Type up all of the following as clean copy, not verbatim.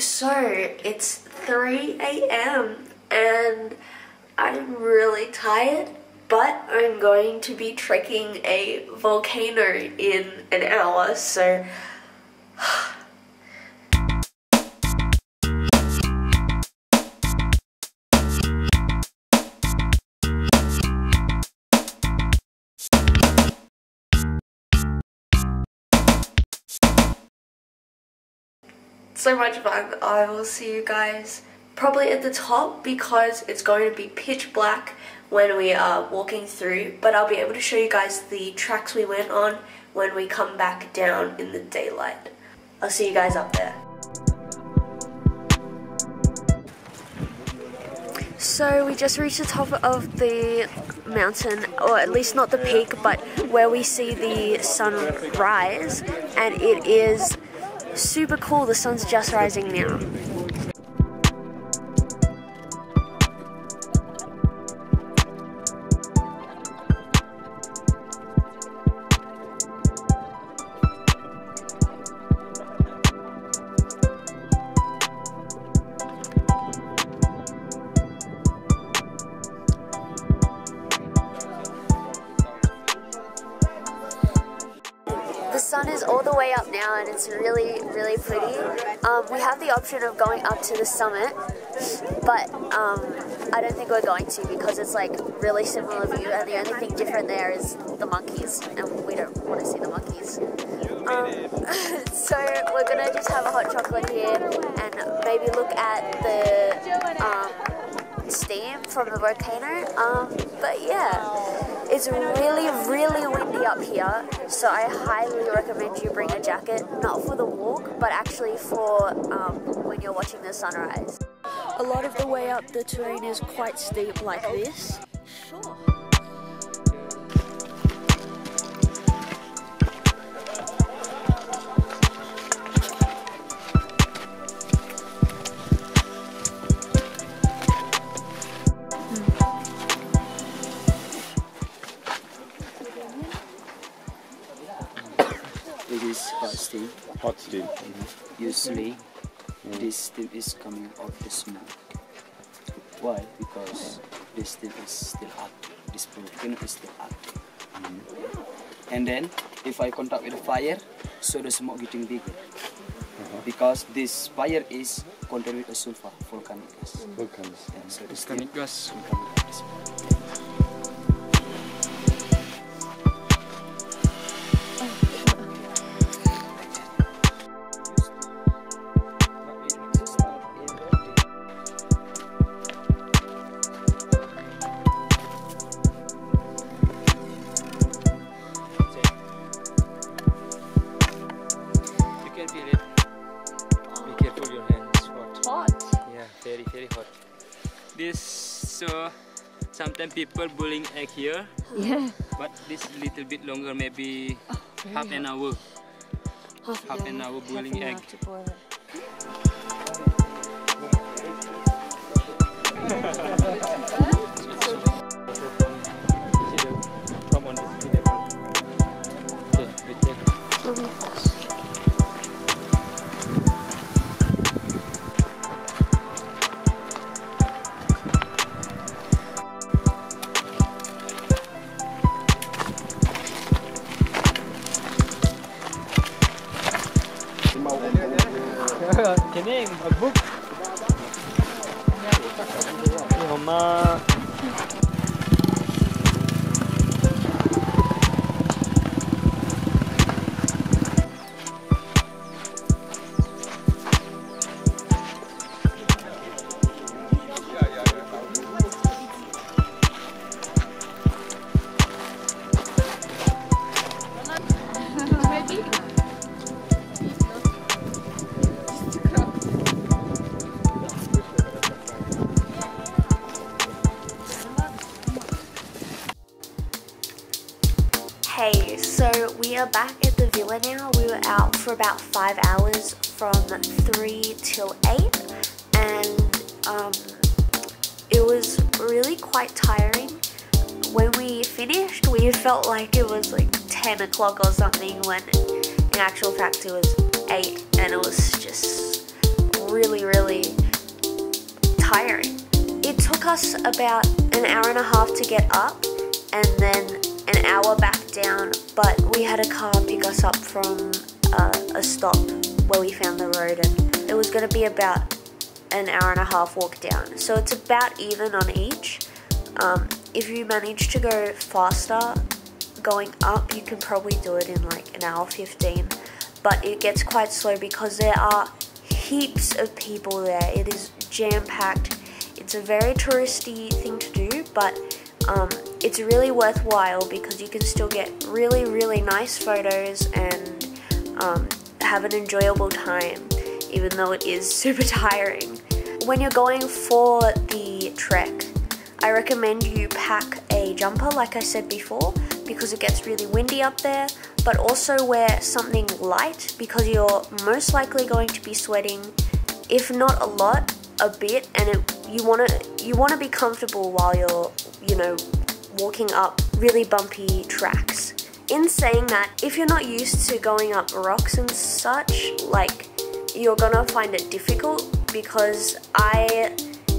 So it's 3 AM and I'm really tired, but I'm going to be trekking a volcano in an hour, so so much fun. I will see you guys probably at the top because it's going to be pitch black when we are walking through, but I'll be able to show you guys the tracks we went on when we come back down in the daylight. I'll see you guys up there. So we just reached the top of the mountain, or at least not the peak, but where we see the sun rise, and it is super cool. The sun's just rising now. The sun is all the way up now and it's really pretty. We have the option of going up to the summit, but I don't think we're going to because it's like really similar view, and the only thing different there is the monkeys, and we don't want to see the monkeys. So we're gonna just have a hot chocolate here and maybe look at the steam from the volcano. But yeah, it's really windy up here, so I highly recommend you bring a jacket, not for the walk, but actually for when you're watching the sunrise. A lot of the way up the terrain is quite steep like this. Sure. This is hot steam. Hot steam. Usually, this steam is coming out the smoke. Why? Because this steam is still active. This volcano is still active. And then, if I contact with the fire, so the smoke getting bigger. Because this fire is contained with a sulfur, volcanic gas. Yeah, so the volcanic gas will come out the smoke. Very hot. This so sometimes people boiling egg here. Yeah. But this little bit longer, maybe half an hour. Half an hour boiling egg. Kini magbuk. Mama. Hey, so we are back at the villa now. We were out for about 5 hours from 3 till 8, and it was really quite tiring. When we finished, we felt like it was like 10 o'clock or something, when in actual fact it was 8, and it was just really tiring. It took us about an hour and a half to get up and then an hour back down, but we had a car pick us up from a stop where we found the road, and it was going to be about an hour and a half walk down. So it's about even on each. If you manage to go faster going up, you can probably do it in like an hour 15, but it gets quite slow because there are heaps of people there. It is jam-packed. It's a very touristy thing to do, but it's really worthwhile because you can still get really, really nice photos and have an enjoyable time, even though it is super tiring. When you're going for the trek, I recommend you pack a jumper, like I said before, because it gets really windy up there, but also wear something light because you're most likely going to be sweating, if not a lot, a bit, and you want to be comfortable while you're, you know, walking up really bumpy tracks. In saying that, if you're not used to going up rocks and such, like, you're gonna find it difficult, because I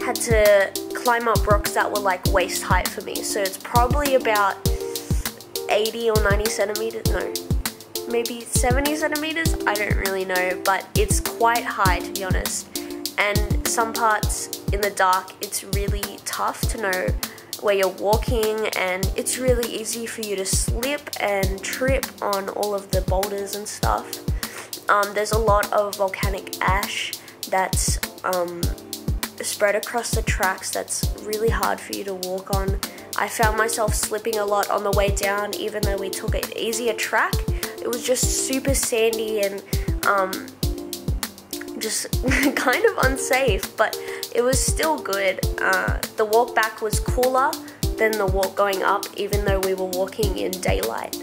had to climb up rocks that were like waist height for me. So it's probably about 80 or 90 centimeters, no, maybe 70 centimeters, I don't really know, but it's quite high, to be honest. And some parts in the dark, it's really tough to know where you're walking, and it's really easy for you to slip and trip on all of the boulders and stuff. There's a lot of volcanic ash that's spread across the tracks that's really hard for you to walk on. I found myself slipping a lot on the way down, even though we took an easier track. It was just super sandy and just kind of unsafe, but it was still good. The walk back was cooler than the walk going up, even though we were walking in daylight.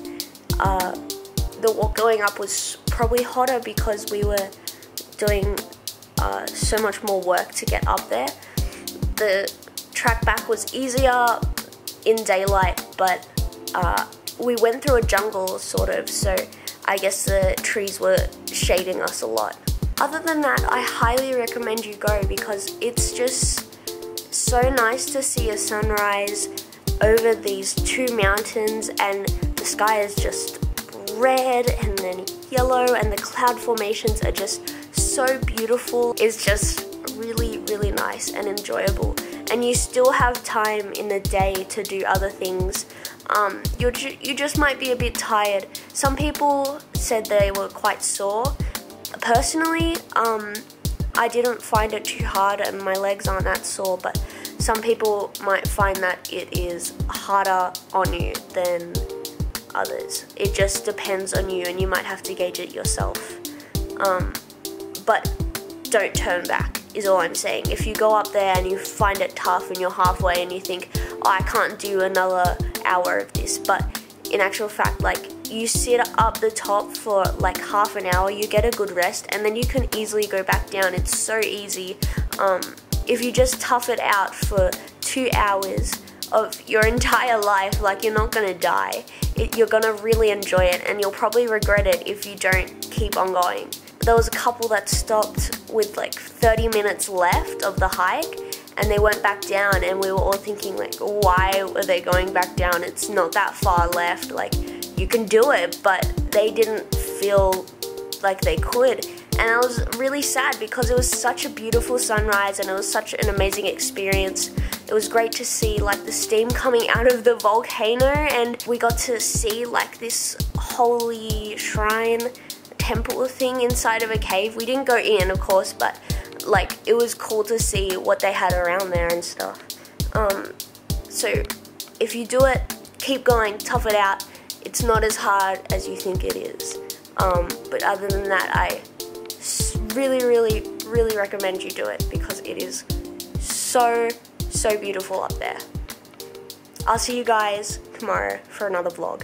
The walk going up was probably hotter because we were doing so much more work to get up there. The track back was easier in daylight, but we went through a jungle sort of, so I guess the trees were shading us a lot. Other than that, I highly recommend you go because it's just so nice to see a sunrise over these two mountains, and the sky is just red and then yellow, and the cloud formations are just so beautiful. It's just really, really nice and enjoyable, and you still have time in the day to do other things. You just might be a bit tired. Some people said they were quite sore. Personally, I didn't find it too hard and my legs aren't that sore, but some people might find that it is harder on you than others. It just depends on you, and you might have to gauge it yourself. But don't turn back is all I'm saying. If you go up there and you find it tough and you're halfway and you think, oh, I can't do another hour of this, but in actual fact, like, you sit up the top for like half an hour, you get a good rest, and then you can easily go back down. It's so easy. If you just tough it out for 2 hours of your entire life, like, you're not gonna die. You're gonna really enjoy it, and you'll probably regret it if you don't keep on going. There was a couple that stopped with like 30 minutes left of the hike, and they went back down, and we were all thinking, like, why were they going back down? It's not that far left, like, you can do it, but they didn't feel like they could. And I was really sad because it was such a beautiful sunrise and it was such an amazing experience. It was great to see like the steam coming out of the volcano, and we got to see like this holy shrine temple thing inside of a cave. We didn't go in, of course, but like, it was cool to see what they had around there and stuff. So if you do it, keep going, tough it out. It's not as hard as you think it is. But other than that, I really, really, really recommend you do it because it is so, so beautiful up there. I'll see you guys tomorrow for another vlog.